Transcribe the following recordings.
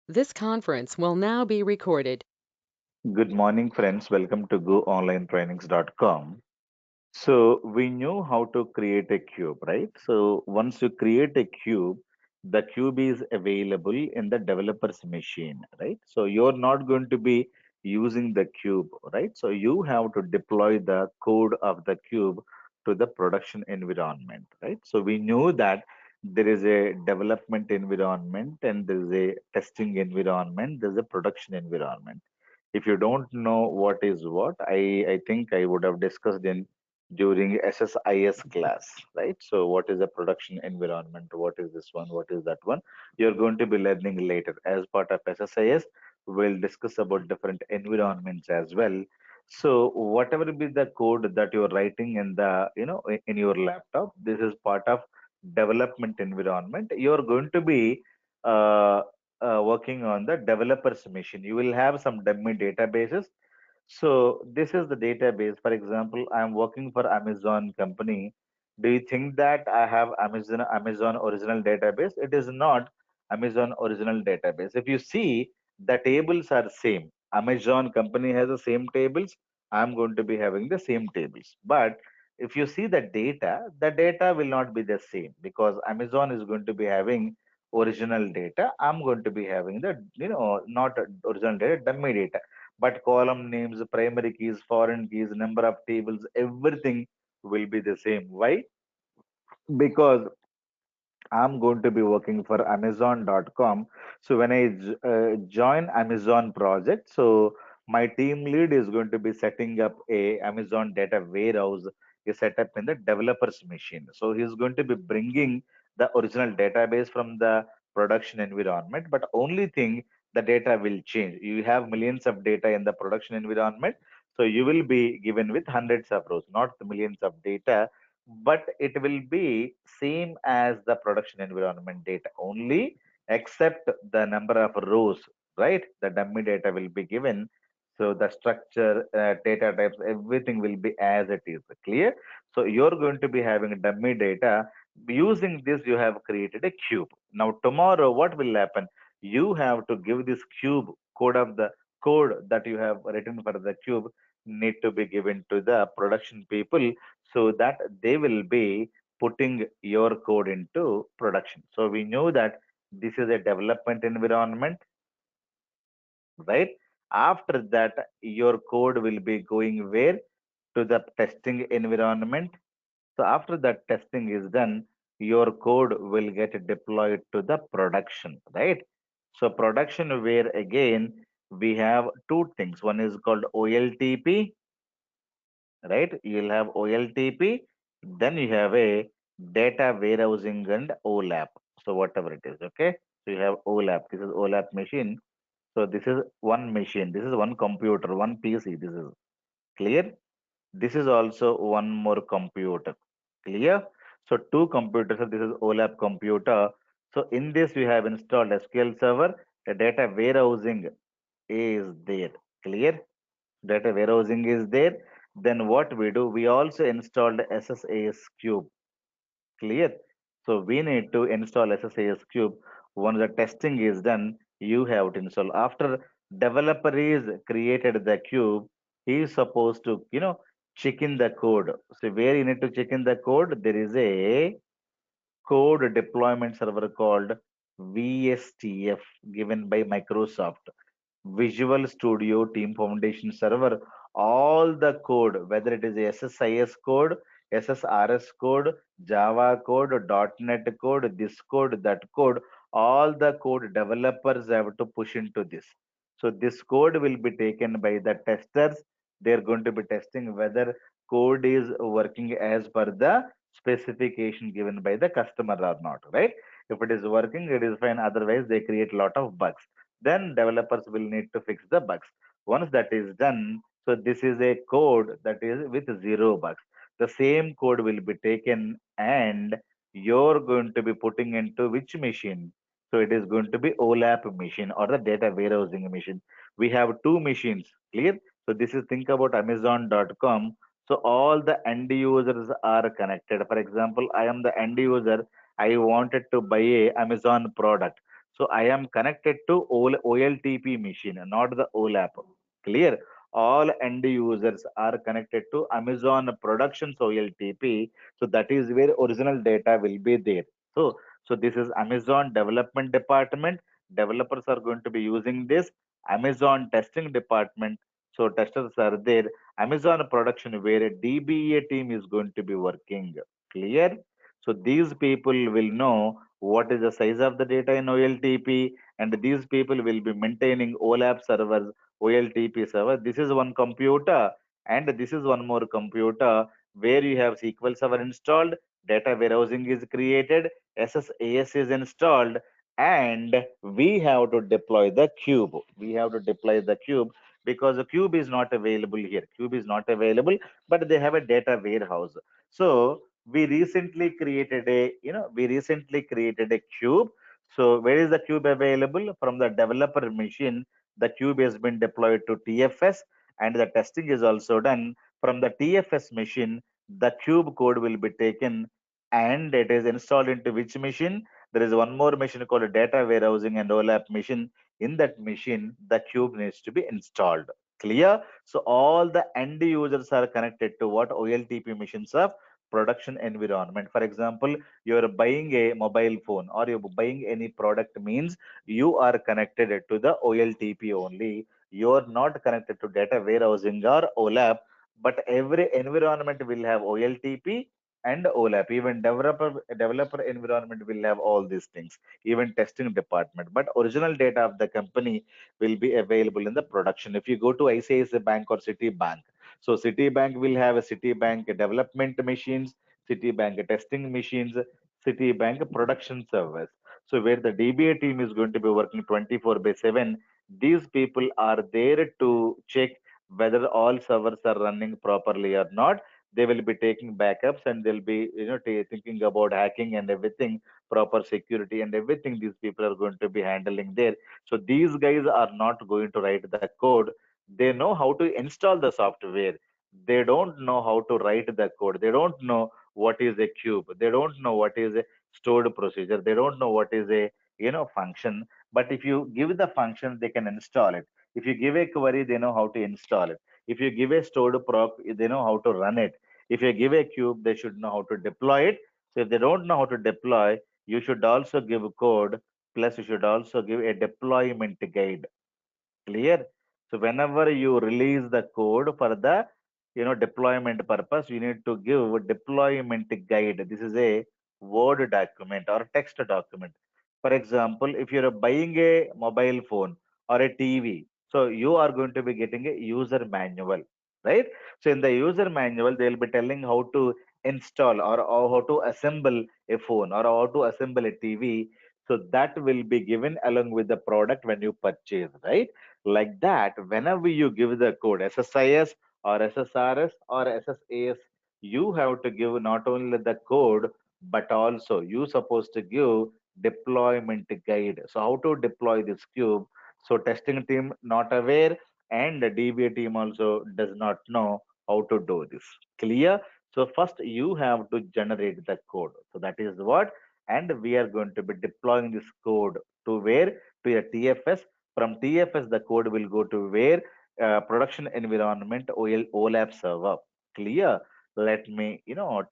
This conference will now be recorded. Good morning, friends. Welcome to GoOnlineTrainings.com. So, we know how to create a cube, right? So, once you create a cube, the cube is available in the developer's machine, right? So, you're not going to be using the cube, right? So, you have to deploy the code of the cube to the production environment, right? So, we know that there is a development environment and there is a testing environment, there's a production environment. If you don't know what is what, I think I would have discussed in during SSIS class, right? So what is the production environment? What is this one? What is that one? You're going to be learning later. As part of SSIS, we'll discuss about different environments as well. So whatever be the code that you're writing in the, in your laptop, this is part of development environment. You're going to be uh, working on the developer's machine. You will have some dummy databases. So this is the database. For example, I'm working for Amazon company. Do you think that I have Amazon original database? It is not Amazon original database. If you see, the tables are same. Amazon company has the same tables. I'm going to be having the same tables. But if you see the data will not be the same because Amazon is going to be having original data. I'm going to be having the, not original data, dummy data, but column names, primary keys, foreign keys, number of tables, everything will be the same. Why? Because I'm going to be working for Amazon.com. So when I join Amazon project, so my team lead is going to be setting up a Amazon data warehouse is set up in the developer's machine. So he's going to be bringing the original database from the production environment, but only thing the data will change. You have millions of data in the production environment, so you will be given with hundreds of rows, not the millions of data, but it will be same as the production environment data only, except the number of rows, right? The dummy data will be given. So the structure, data types, everything will be as it is. Clear? So you're going to be having dummy data. Using this, you have created a cube. Now tomorrow, what will happen? You have to give this cube code that you have written for the cube need to be given to the production people so that they will be putting your code into production. So we know that this is a development environment, right? After that, your code will be going where? To the testing environment. So after that testing is done, your code will get deployed to the production, right? So production where again we have two things. One is called OLTP, right? You'll have OLTP, then you have a data warehousing and OLAP. So whatever it is, okay? So you have OLAP. This is OLAP machine. So this is one machine. This is one computer, one PC. This is clear. This is also one more computer. Clear? So two computers. So this is OLAP computer. So in this we have installed SQL Server. The data warehousing is there. Clear? Data warehousing is there. Then what we do, we also installed SSAS cube. Clear? So we need to install SSAS cube. Once the testing is done, you have to install. After developer is created the cube, he is supposed to, check in the code. So where you need to check in the code, there is a code deployment server called VSTF given by Microsoft. Visual Studio Team Foundation server, all the code, whether it is SSIS code, SSRS code, Java code, .NET code, this code, that code, all the code developers have to push into this. So this code will be taken by the testers. They're going to be testing whether code is working as per the specification given by the customer or not, right? If it is working, it is fine. Otherwise, they create a lot of bugs, then developers will need to fix the bugs. Once that is done, so this is a code that is with zero bugs. The same code will be taken and you're going to be putting into which machine? So it is going to be OLAP machine or the data warehousing machine. We have two machines, clear? So this is, think about Amazon.com. So all the end users are connected. For example, I am the end user. I wanted to buy a Amazon product. So I am connected to OLTP machine, not the OLAP. Clear? All end users are connected to Amazon Productions OLTP. So that is where original data will be there. So this is Amazon Development Department. Developers are going to be using this. Amazon Testing Department. So testers are there. Amazon Production, where a DBA team is going to be working. Clear? So these people will know what is the size of the data in OLTP, and these people will be maintaining OLAP servers, OLTP server. This is one computer, and this is one more computer where you have SQL Server installed, data warehousing is created, SSAS is installed, and we have to deploy the cube. We have to deploy the cube because the cube is not available here. Cube is not available, but they have a data warehouse. So we recently created a cube. So where is the cube available? From the developer machine, the cube has been deployed to TFS, and the testing is also done. From the TFS machine, the cube code will be taken and it is installed into which machine? There is one more machine called a data warehousing and OLAP machine. In that machine, the cube needs to be installed. Clear? So all the end users are connected to what? OLTP machines of production environment. For example, you're buying a mobile phone or you're buying any product, means you are connected to the OLTP only. You're not connected to data warehousing or OLAP, but every environment will have OLTP and OLAP. Even developer environment will have all these things, even testing department. But original data of the company will be available in the production. If you go to ICICI Bank or Citibank, so Citibank will have a Citibank development machines, Citibank testing machines, Citibank production servers. So where the DBA team is going to be working 24 by 7, these people are there to check whether all servers are running properly or not. They will be taking backups and they'll be thinking about hacking and everything, proper security and everything. These people are going to be handling there. So these guys are not going to write the code. They know how to install the software. They don't know how to write the code. They don't know what is a cube. They don't know what is a stored procedure. They don't know what is a function. But if you give the function, they can install it. If you give a query, they know how to install it. If you give a stored proc, they know how to run it. If you give a cube, they should know how to deploy it. So if they don't know how to deploy, you should also give code, plus you should also give a deployment guide. Clear? So whenever you release the code for the deployment purpose, you need to give deployment guide. This is a Word document or text document. For example, if you're buying a mobile phone or a TV, so you are going to be getting a user manual, right? So in the user manual, they'll be telling how to install or how to assemble a phone or how to assemble a TV. So that will be given along with the product when you purchase, right? Like that, whenever you give the code SSIS or SSRS or SSAS, you have to give not only the code, but also you supposed to give deployment guide. So how to deploy this cube? So testing team not aware, and the DBA team also does not know how to do this. Clear? So first you have to generate the code. So that is what, and we are going to be deploying this code to where? To a TFS. From TFS, the code will go to where? Production environment OLAP server. Clear? Let me,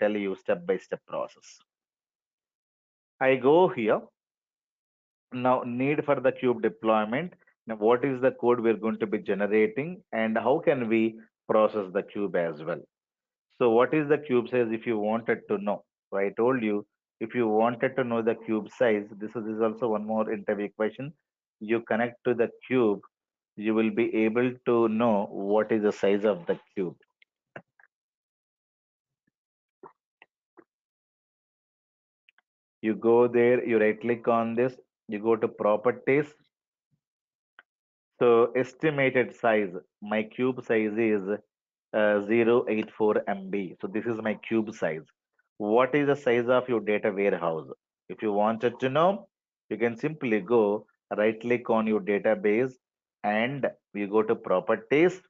tell you step by step process. I go here. Now, need for the cube deployment. Now, what is the code we're going to be generating and how can we process the cube as well? So, what is the cube size if you wanted to know? So, I told you if you wanted to know the cube size, this is also one more interview question. You connect to the cube, you will be able to know what is the size of the cube. You go there, you right click on this, you go to properties. So estimated size, my cube size is 0.84 MB. So this is my cube size. What is the size of your data warehouse? If you wanted to know, you can simply go right click on your database and you go to properties.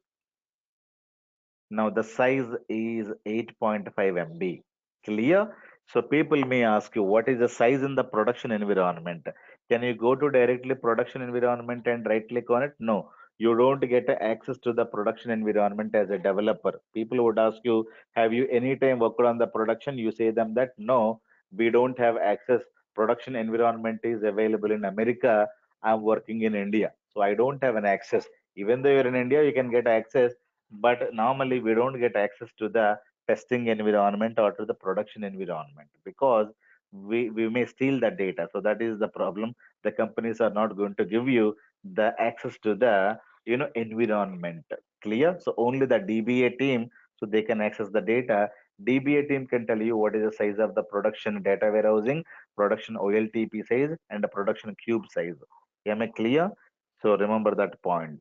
Now the size is 8.5 MB. Clear? So people may ask you what is the size in the production environment. Can you go to directly production environment and right click on it? No, you don't get access to the production environment as a developer. People would ask you, have you any time worked on the production? You say them that no, we don't have access. Production environment is available in America. I'm working in India, so I don't have an access. Even though you're in India, you can get access, but normally we don't get access to the testing environment or to the production environment because we may steal that data. So that is the problem. The companies are not going to give you the access to the environment. Clear? So only the DBA team, so they can access the data. DBA team can tell you what is the size of the production data warehousing, production OLTP size, and the production cube size. Am I clear? So remember that point.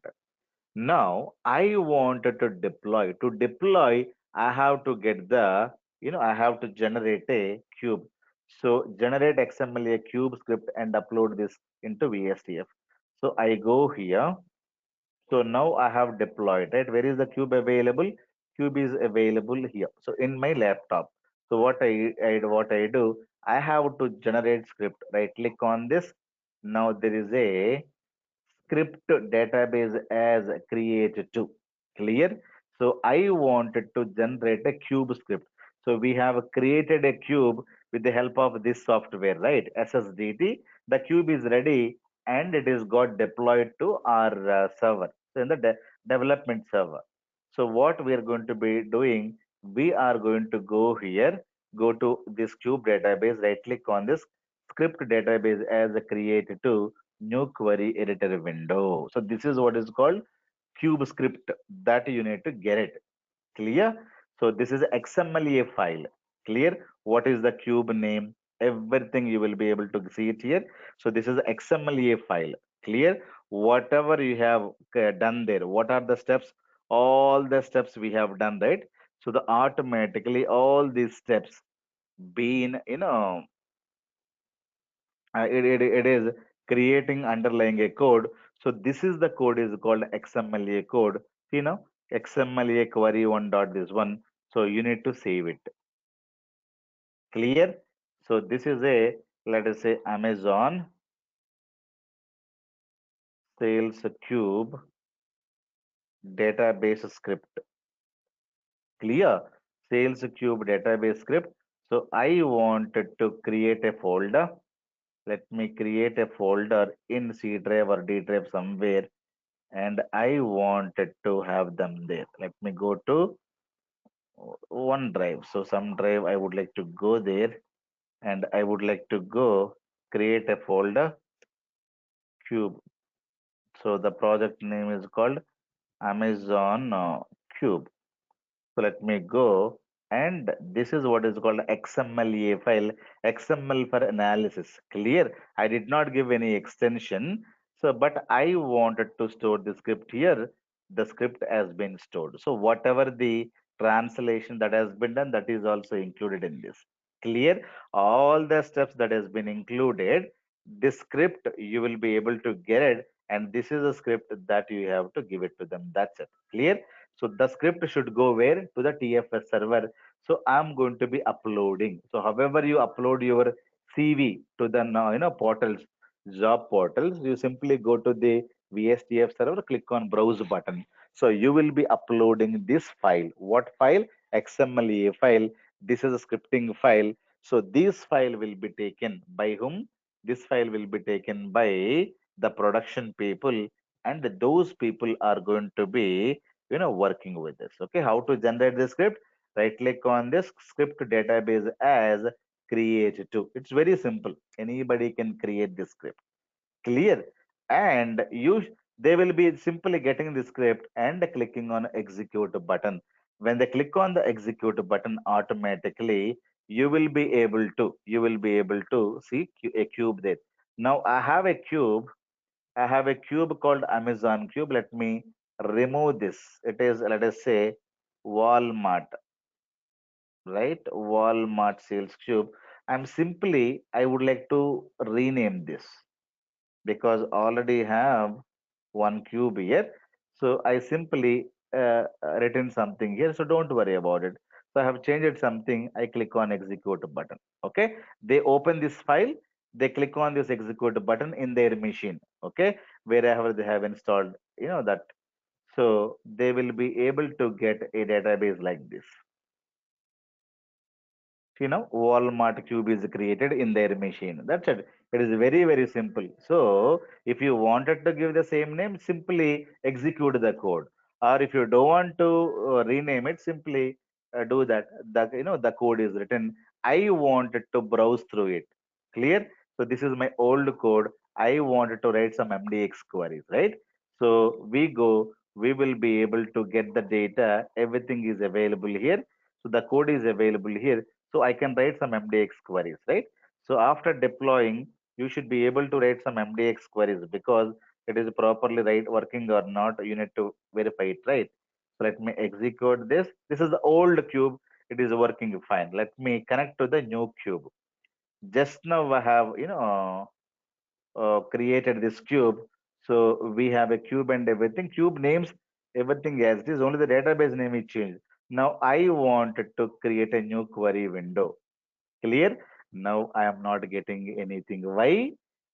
Now I wanted to deploy. To deploy, I have to get I have to generate a cube. So generate XML a cube script and upload this into VSTF. So I go here. So now I have deployed, right? Where is the cube available? Cube is available here. So in my laptop. So what I do, I have to generate script. Right click on this. Now there is a script database as create to. Clear? So I wanted to generate a cube script. So we have created a cube with the help of this software, right? SSDT. The cube is ready and it is got deployed to our server, so in the development server. So what we are going to be doing, we are going to go here, go to this cube database, right click on this script database as a create to new query editor window. So this is what is called cube script that you need to get it. Clear? So this is XMLA file. Clear? What is the cube name? Everything you will be able to see it here. So this is XMLA file. Clear? Whatever you have done there, what are the steps? All the steps we have done, right? So the automatically all these steps being it is creating underlying a code. So this is the code is called XMLA code. See now, XMLA query one dot this one. So you need to save it. Clear? So this is a, let us say, Amazon sales cube database script. Clear? Sales cube database script. So I wanted to create a folder. Let me create a folder in C drive or D drive somewhere, and I wanted to have them there. Let me go to OneDrive. So some drive I would like to go there, and I would like to go create a folder cube. So the project name is called Amazon Cube. So let me go, and this is what is called XMLA file, XML for analysis. Clear? I did not give any extension. So, but I wanted to store the script here. The script has been stored. So whatever the translation that has been done, that is also included in this. Clear? All the steps that has been included, this script you will be able to get it, and this is a script that you have to give it to them. That's it. Clear? So the script should go where? To the TFS server. So I'm going to be uploading. So however you upload your CV to the portals, job portals, you simply go to the VSTF server, click on browse button. So you will be uploading this file. What file? XMLA file. This is a scripting file. So this file will be taken by whom? This file will be taken by the production people, and those people are going to be working with this. Okay, how to generate the script? Right click on this script database as create to. It's very simple. Anybody can create this script. Clear? And they will be simply getting the script and clicking on execute button. When they click on the execute button, automatically you will be able to see a cube there. Now I have a cube called Amazon cube. Let me remove this. It is, let us say, Walmart, right? Walmart sales cube. I would like to rename this because already have one cube here. So I simply written something here. So don't worry about it. So I have changed something. I click on execute button. Okay. They open this file. they click on this execute button in their machine, okay, wherever they have installed, that. So they will be able to get a database like this. Walmart cube is created in their machine. That's it. It is very, very simple. So if you wanted to give the same name, simply execute the code. Or if you don't want to rename it, simply do that. The code is written. I wanted to browse through it. Clear? So this is my old code. I wanted to write some MDX queries, right? So we will be able to get the data. Everything is available here. So the code is available here, so I can write some MDX queries, right? So after deploying, you should be able to write some MDX queries because it is properly right working or not. You need to verify it, right? So let me execute this. This is the old cube. It is working fine. Let me connect to the new cube. Just now I have, created this cube. So we have a cube and everything. Cube names, everything as it is. Only the database name is changed. Now I wanted to create a new query window. Clear? Now I am not getting anything. Why?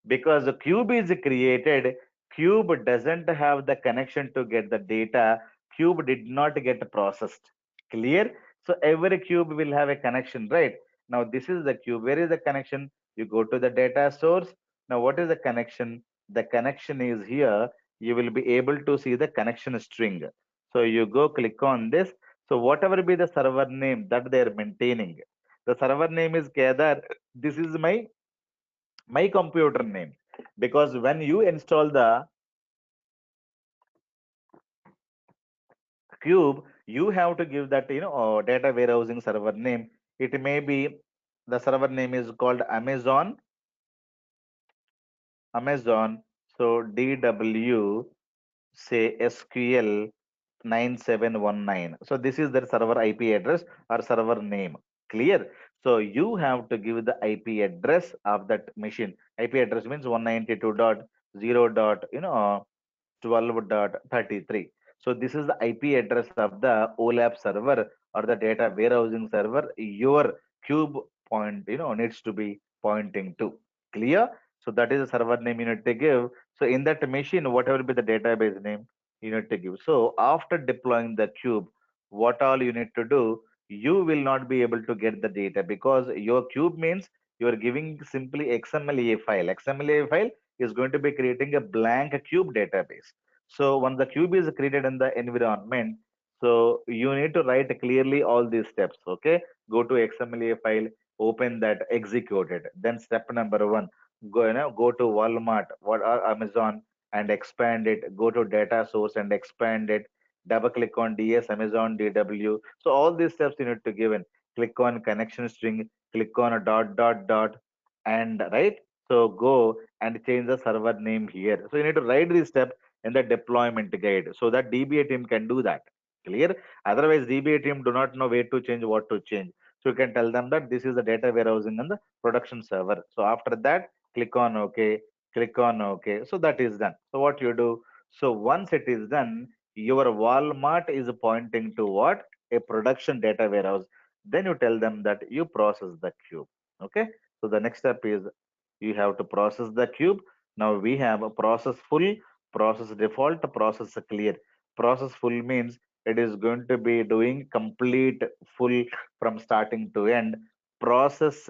Because the cube is created. Cube doesn't have the connection to get the data. Cube did not get processed. Clear? So every cube will have a connection, right? Now this is the cube. Where is the connection? You go to the data source. Now what is the connection? The connection is here. You will be able to see the connection string. So you go click on this. So whatever be the server name that they are maintaining, the server name is Kedar. This is my computer name, because when you install the cube, you have to give that data warehousing server name. It may be the server name is called Amazon. So DW say SQL 9719. So this is their server IP address or server name. Clear? So you have to give the IP address of that machine. IP address means 192.0.12.33. So this is the IP address of the OLAP server or the data warehousing server. Your cube needs to be pointing to. Clear? So that is the server name you need to give. So in that machine, whatever be the database name, you need to give. So after deploying the cube, what all you need to do, you will not be able to get the data because your cube means you are giving simply XMLA file. XMLA file is going to be creating a blank cube database. So once the cube is created in the environment, so you need to write clearly all these steps. Okay, go to XMLA file, open that, execute it. Then step number one, go to Walmart, what are Amazon, and expand it. Go to data source and expand it. Double click on DS Amazon DW. So all these steps you need to give in. Click on connection string. Click on a dot dot dot, and right. So go and change the server name here. So you need to write this step in the deployment guide so that DBA team can do that. Clear? Otherwise, DBA team do not know where to change, what to change. So you can tell them that this is the data warehousing and the production server. So after that, click on OK, click on OK. So that is done. So what you do? So once it is done, your Walmart is pointing to what? A production data warehouse. Then you tell them that you process the cube. Okay. So the next step is you have to process the cube. Now we have a process full, process default, process clear. Process full means it is going to be doing complete full from starting to end. Process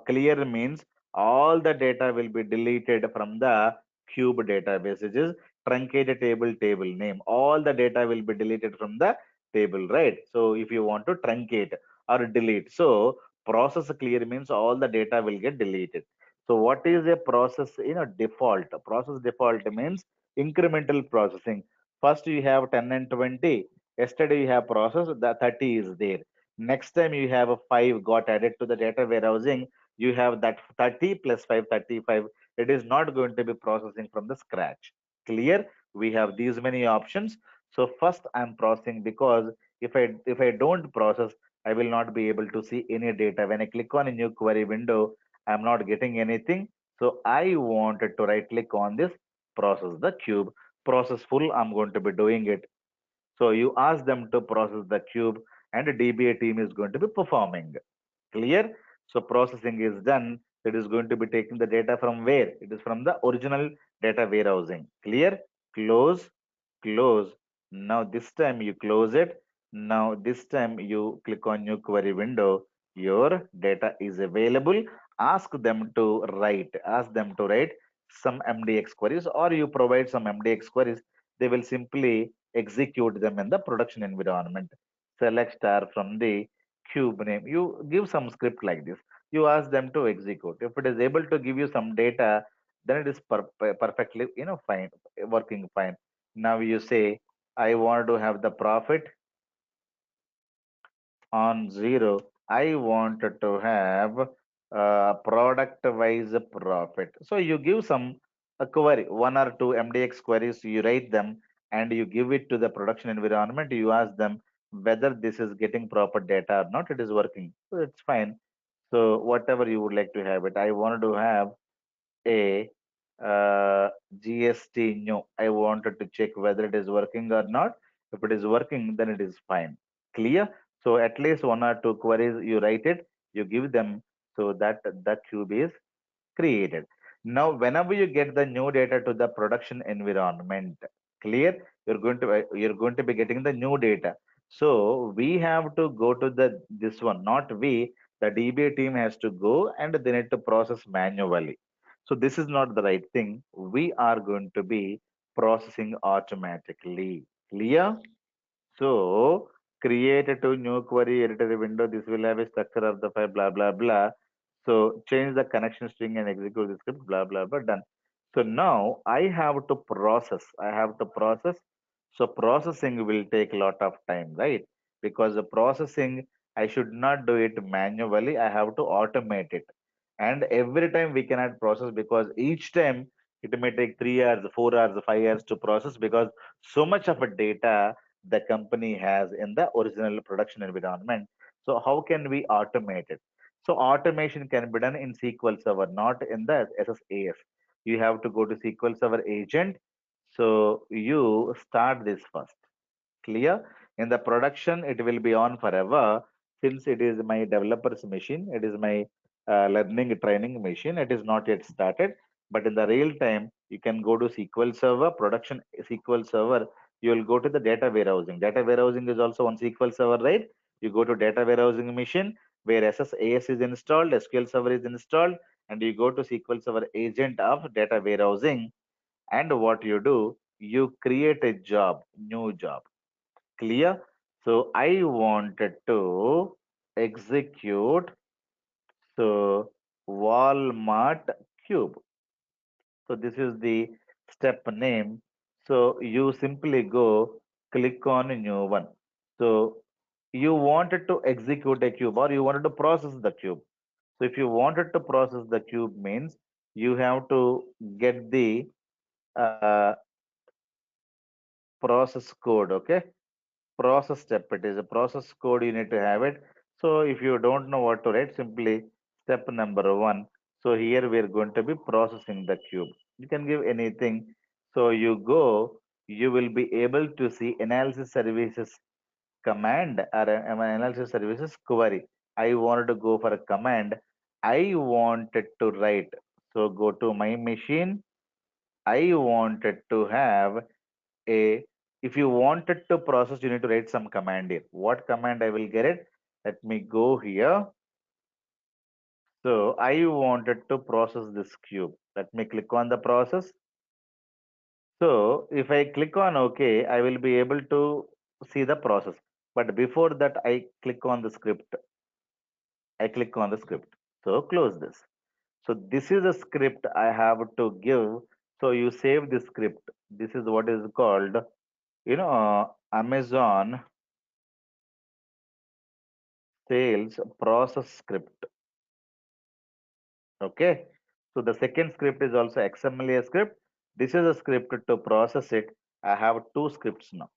clear means all the data will be deleted from the cube database. It is truncated table name. All the data will be deleted from the table, right? So if you want to truncate or delete, so process clear means all the data will get deleted. So what is a process default? Process default means incremental processing. First you have 10 and 20. Yesterday you have processed, the 30 is there. Next time you have a 5 got added to the data warehousing. You have that 30 plus 5, 35. It is not going to be processing from the scratch. Clear? We have these many options. So first I'm processing because if I don't process, I will not be able to see any data. When I click on a new query window, I'm not getting anything. So I wanted to right click on this, process the cube. Process full, I'm going to be doing it. So you ask them to process the cube and the DBA team is going to be performing. Clear? So processing is done. It is going to be taking the data from where? It is from the original data warehousing. Clear? Close, close. Now this time you close it. Now this time you click on new query window. Your data is available. Ask them to write some MDX queries, or you provide some MDX queries. They will simply execute them in the production environment. Select star from the cube name. You give some script like this. You ask them to execute. If it is able to give you some data, then it is perfectly, fine, working fine. Now you say, I want to have the profit on zero. I wanted to have product wise profit. So you give some a query, one or two MDX queries, you write them and you give it to the production environment. You ask them whether this is getting proper data or not. It is working. So it's fine. So whatever you would like to have it. I wanted to have a GST new. I wanted to check whether it is working or not. If it is working, then it is fine. Clear? So at least one or two queries you write it, you give them so that the cube is created. Now, whenever you get the new data to the production environment, clear? You're going to be getting the new data. So we have to go to the this one, not we. The DBA team has to go and they need to process manually. So this is not the right thing. We are going to be processing automatically. Clear? So create a two new query editor window. This will have a structure of the file, blah, blah, blah. So change the connection string and execute the script, blah, blah, blah, done. So now I have to process. I have to process. So processing will take a lot of time, right? Because the processing, I should not do it manually. I have to automate it. And every time we cannot process because each time it may take 3 hours, 4 hours, 5 hours to process because so much of a data the company has in the original production environment. So how can we automate it? So automation can be done in SQL Server, not in the SSAS. You have to go to SQL Server agent. So you start this first. Clear? In the production, it will be on forever since it is my developer's machine. It is my learning training machine. It is not yet started. But in the real time, you can go to SQL Server, production SQL Server. You will go to the data warehousing. Data warehousing is also on SQL Server, right? You go to data warehousing machine where SSAS is installed, SQL Server is installed, and you go to SQL Server agent of data warehousing. And what you do, you create a job, new job. Clear? So I wanted to execute so Walmart cube. So this is the step name. So you simply go click on a new one. So you wanted to execute a cube or you wanted to process the cube. So if you wanted to process the cube means you have to get the process code. Okay, process step. It is a process code, you need to have it. So if you don't know what to write, simply step number one. So here we are going to be processing the cube. You can give anything. So you go, you will be able to see analysis services command or analysis services query. I wanted to go for a command. I wanted to write. So go to my machine. I wanted to have a, if you wanted to process, you need to write some command here. What command I will get it? Let me go here. So I wanted to process this cube. Let me click on the process. So if I click on OK, I will be able to see the process. But before that, I click on the script. I click on the script. So close this. So this is a script I have to give. So you save the script. This is what is called, Amazon sales process script. Okay. So the second script is also XML script. This is a script to process it. I have two scripts now.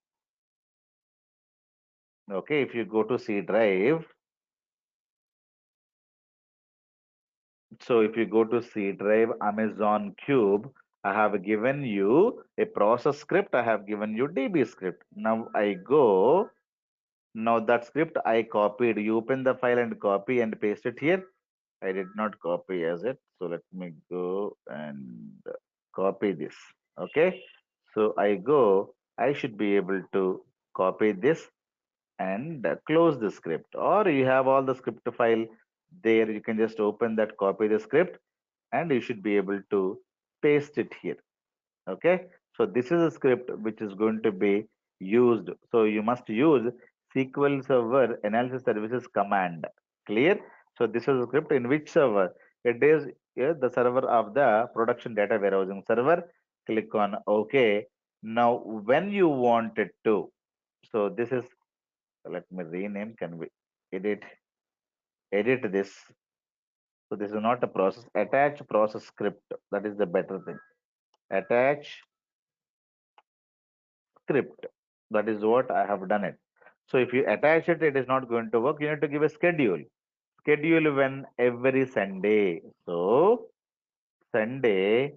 Okay. If you go to C drive, so if you go to C drive, Amazon Cube, I have given you a process script. I have given you DB script. Now I go. Now that script I copied. You open the file and copy and paste it here. I did not copy as it. So let me go and copy this. Okay. So I go, I should be able to copy this and close the script. Or you have all the script file there. You can just open that, copy the script, and you should be able to paste it here. Okay, so this is a script which is going to be used. So you must use SQL Server Analysis Services command. Clear? So this is a script in which server it is, the server of the production data warehousing server. Click on OK. Now when you want it to, so this is, let me rename, can we edit this? So this is not a process, attach process script, that is the better thing. Attach script. That is what I have done it. So if you attach it, it is not going to work. You need to give a schedule. Schedule when every Sunday. So Sunday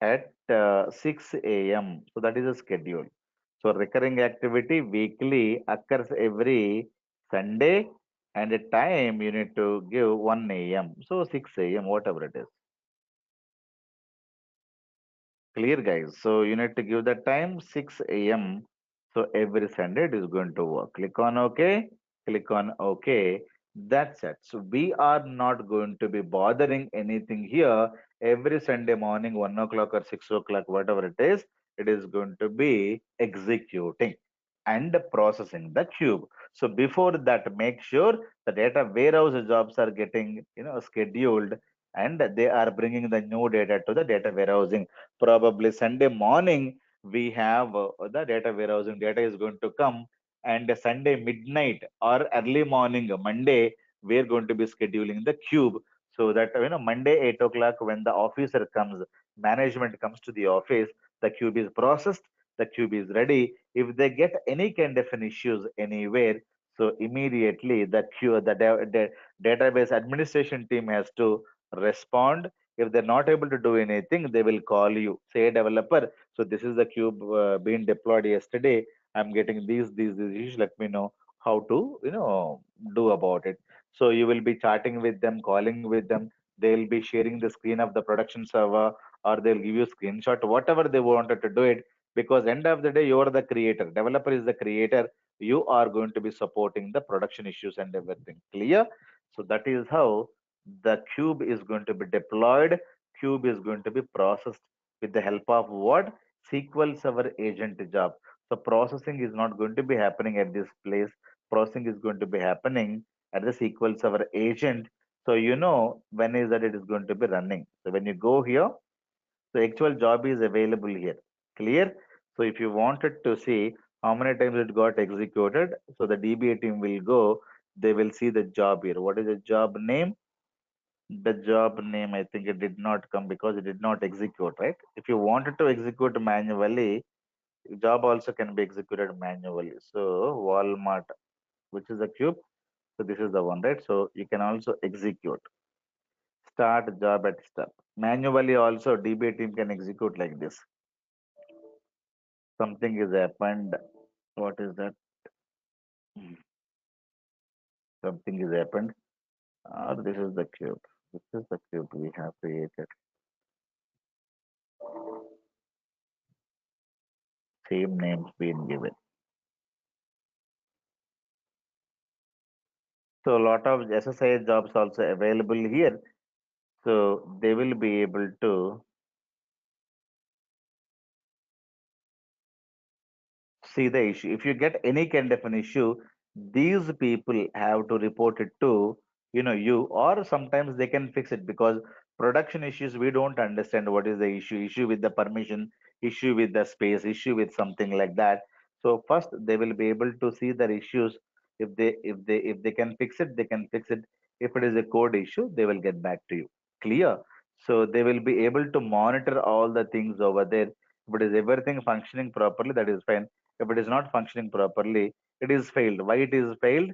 at 6 a.m. So that is a schedule. So recurring activity weekly occurs every Sunday, and a time you need to give 1 a.m. So 6 a.m. whatever it is. Clear, guys. So you need to give the time 6 a.m. So every Sunday it is going to work. Click on OK. Click on OK. That's it. So we are not going to be bothering anything here. Every Sunday morning, 1 o'clock or 6 o'clock, whatever it is going to be executing and processing the cube. So before that, make sure the data warehouse jobs are getting, scheduled, and they are bringing the new data to the data warehousing. Probably Sunday morning we have the data warehousing data is going to come, and Sunday midnight or early morning Monday we are going to be scheduling the cube, so that Monday 8 o'clock when the officer comes, management comes to the office, the cube is processed, the cube is ready. If they get any kind of an issues anywhere, so immediately the database administration team has to respond. If they're not able to do anything, they will call you. Say, developer, so this is the cube being deployed yesterday. I'm getting these issues. Let me know how to, do about it. So you will be chatting with them, calling with them. They'll be sharing the screen of the production server, or they'll give you screenshot, whatever they wanted to do it. Because end of the day, you are the creator. Developer is the creator. You are going to be supporting the production issues and everything. Clear? So that is how the cube is going to be deployed. Cube is going to be processed with the help of what? SQL Server agent job. So processing is not going to be happening at this place. Processing is going to be happening at the SQL Server agent. So you know when is that it is going to be running. So when you go here, so actual job is available here. Clear? So if you wanted to see how many times it got executed, so the DBA team will go, they will see the job here. What is the job name? The job name, I think it did not come because it did not execute, right? If you wanted to execute manually, job also can be executed manually. So Walmart, which is a cube. So this is the one, right? So you can also execute. Start job at step. Manually also DBA team can execute like this. Something is happened. What is that? Hmm, something is happened. Or this is the cube. This is the cube we have created. Same names being given. So a lot of SSAS jobs also available here. So they will be able to see the issue. If you get any kind of an issue, these people have to report it to, you, or sometimes they can fix it, because production issues, we don't understand what is the issue with the permission, issue with the space, issue with something like that. So first they will be able to see the issues. If they can fix it, they can fix it. If it is a code issue, they will get back to you. Clear? So they will be able to monitor all the things over there. If it is everything functioning properly, that is fine. If it is not functioning properly, it is failed. Why it is failed?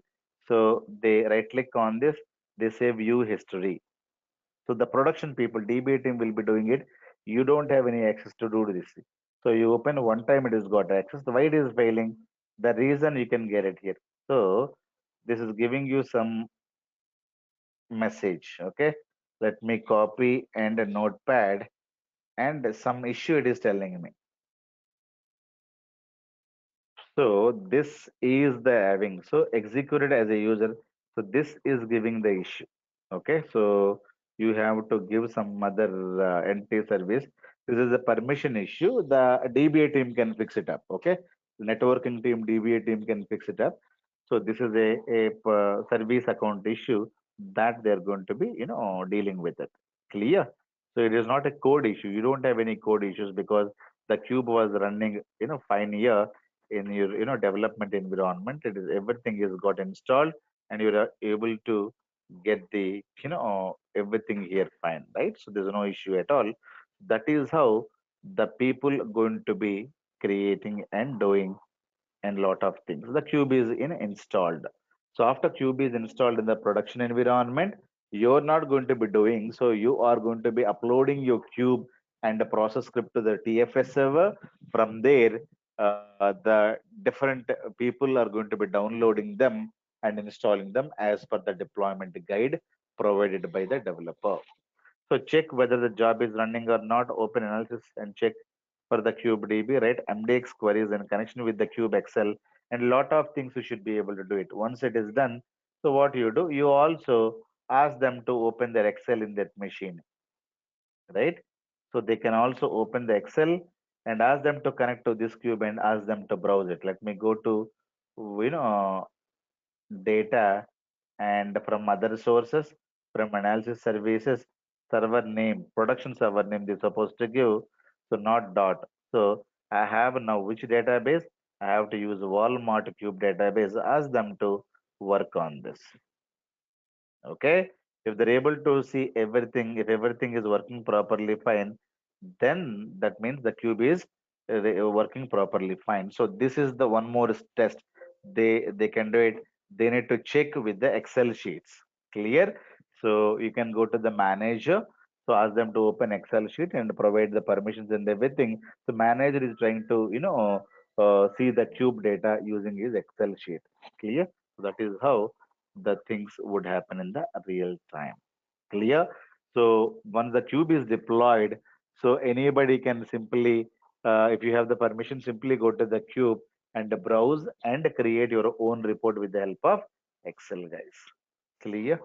So they right click on this, they say view history. So the production people, DBA team will be doing it. You don't have any access to do this. So you open one time, it has got access. Why it is failing? The reason you can get it here. So this is giving you some message. Okay, let me copy and a notepad and some issue it is telling me. So this is the having. So executed as a user. So this is giving the issue. Okay. So you have to give some other entity service. This is a permission issue. The DBA team can fix it up. Okay. Networking team, DBA team can fix it up. So this is a service account issue that they're going to be, dealing with it. Clear? So it is not a code issue. You don't have any code issues because the cube was running, fine here in your development environment. It is everything is got installed and you're able to get the everything here fine, right? So there's no issue at all. That is how the people are going to be creating and doing and lot of things. The cube is installed. So after cube is installed in the production environment, you're not going to be doing. So you are going to be uploading your cube and the process script to the TFS server. From there, the different people are going to be downloading them and installing them as per the deployment guide provided by the developer. So check whether the job is running or not. Open analysis and check for the cube DB, right? MDX queries in connection with the cube Excel, and lot of things you should be able to do it. Once it is done, so what you do, you also ask them to open their Excel in that machine, right? So they can also open the Excel and ask them to connect to this cube and ask them to browse it. Let me go to, you know, data and from other sources, from analysis services, server name, production server name they're supposed to give, so not dot. So I have now which database? I have to use Walmart Cube database, ask them to work on this. Okay, if they're able to see everything, if everything is working properly fine, then that means the cube is working properly fine. So this is the one more test they can do it. They need to check with the Excel sheets. Clear? So you can go to the manager, so ask them to open Excel sheet and provide the permissions and everything. The manager is trying to see the cube data using his Excel sheet. Clear? So that is how the things would happen in the real time. Clear? So once the cube is deployed, so anybody can simply, if you have the permission, simply go to the cube and browse and create your own report with the help of Excel, guys. Clear?